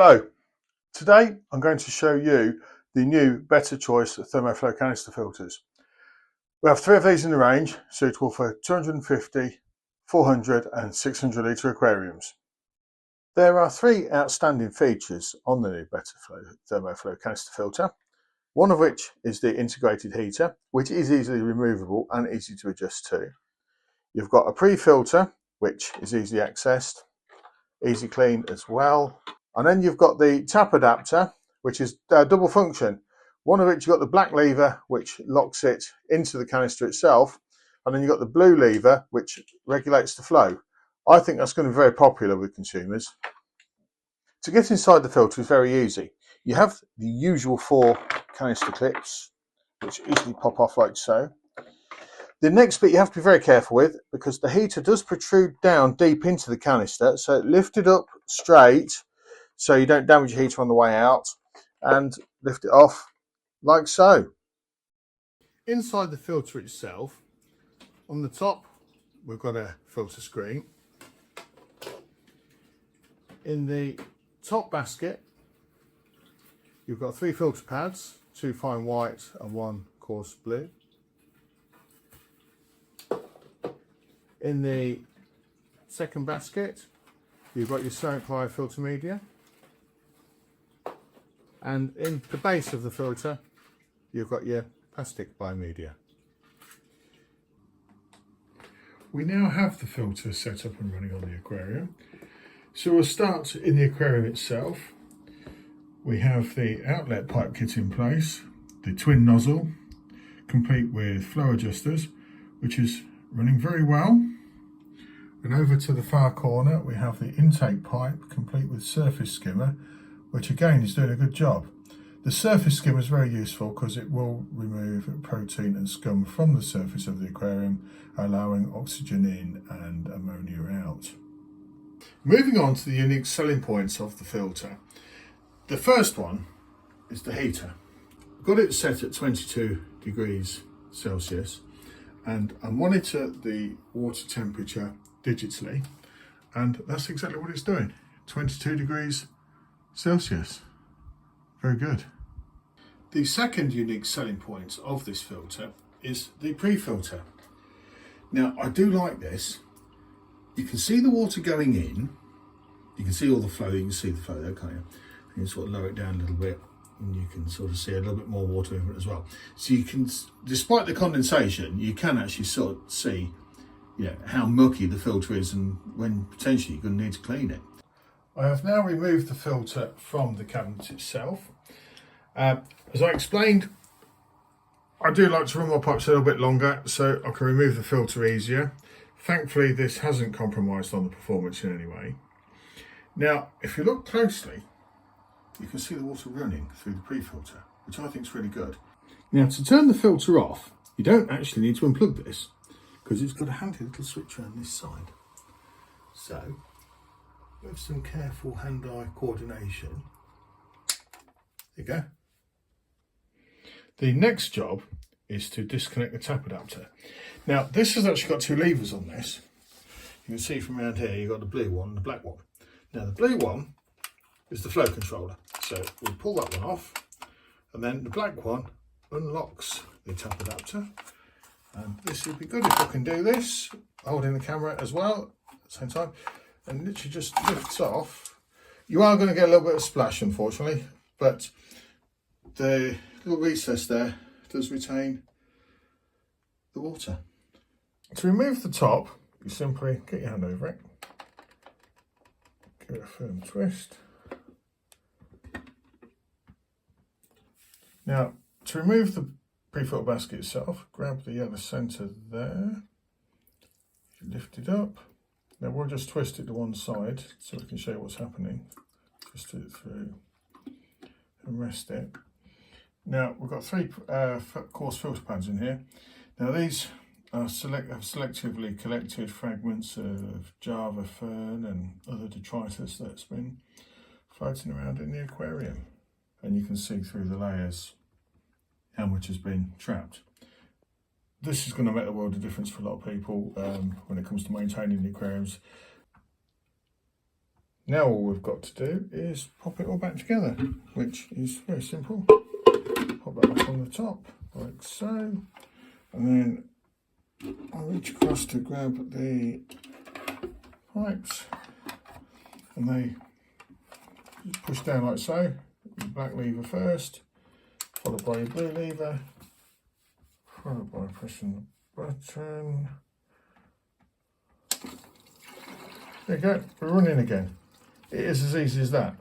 Hello, today I'm going to show you the new Betta Choice Thermo canister filters. We have 3 of these in the range, suitable for 250, 400 and 600 litre aquariums. There are 3 outstanding features on the new Betta Thermo canister filter, one of which is the integrated heater, which is easily removable and easy to adjust to. You've got a pre-filter, which is easily accessed, easy clean as well. And then you've got the tap adapter, which is double function. One of which you've got the black lever, which locks it into the canister itself. And then you've got the blue lever, which regulates the flow. I think that's going to be very popular with consumers. To get inside the filter is very easy. You have the usual 4 canister clips, which easily pop off like so. The next bit you have to be very careful with, because the heater does protrude down deep into the canister, so lift it up straight so you don't damage your heater on the way out, and lift it off like so. Inside the filter itself, on the top we've got a filter screen. In the top basket you've got 3 filter pads, 2 fine white and 1 coarse blue. In the second basket you've got your ceramic filter media, and in the base of the filter you've got your plastic biomedia. We now have the filter set up and running on the aquarium, so we'll start in the aquarium itself. We have the outlet pipe kit in place, the twin nozzle complete with flow adjusters, which is running very well. And over to the far corner we have the intake pipe complete with surface skimmer, which again is doing a good job. The surface skimmer is very useful because it will remove protein and scum from the surface of the aquarium, allowing oxygen in and ammonia out. Moving on to the unique selling points of the filter. The first one is the heater. I've got it set at 22 degrees Celsius, and I monitor the water temperature digitally, and that's exactly what it's doing. 22 degrees Celsius. Very good. The second unique selling point of this filter is the pre-filter. Now I do like this. You can see the water going in, you can see all the flow, you can see the flow there, can't you? You can sort of lower it down a little bit and you can sort of see a little bit more water movement as well. So you can, despite the condensation, you can actually sort of see how mucky the filter is and when potentially you're going to need to clean it. I have now removed the filter from the cabinet itself. As I explained, I do like to run my pipes a little bit longer so I can remove the filter easier. Thankfully this hasn't compromised on the performance in any way. Now if you look closely you can see the water running through the pre-filter, which I think is really good. Now to turn the filter off you don't actually need to unplug this, because it's got a handy little switch around this side. So with some careful hand-eye coordination, there you go. The next job is to disconnect the tap adapter. Now this has actually got 2 levers on this. You can see from around here you've got the blue one and the black one. Now the blue one is the flow controller, so we'll pull that one off, and then the black one unlocks the tap adapter. And this would be good if I can do this, holding the camera as well at the same time, and literally just lifts off. You are going to get a little bit of splash unfortunately, but the little recess there does retain the water. To remove the top, you simply get your hand over it, give it a firm twist. Now to remove the pre-filter basket itself, grab the yellow centre there, lift it up. Now we'll just twist it to one side so we can show you what's happening. Twist it through and rest it. Now we've got 3 coarse filter pads in here. Now these are selectively collected fragments of Java fern and other detritus that's been floating around in the aquarium, and you can see through the layers how much has been trapped. This is going to make a world of difference for a lot of people when it comes to maintaining the aquariums. Now all we've got to do is pop it all back together, which is very simple. Pop that back on the top, like so. And then I'll reach across to grab the pipes, and they just push down like so. Your black lever first, followed by your blue lever, followed by pressing the button. There you go, we're running again. It is as easy as that.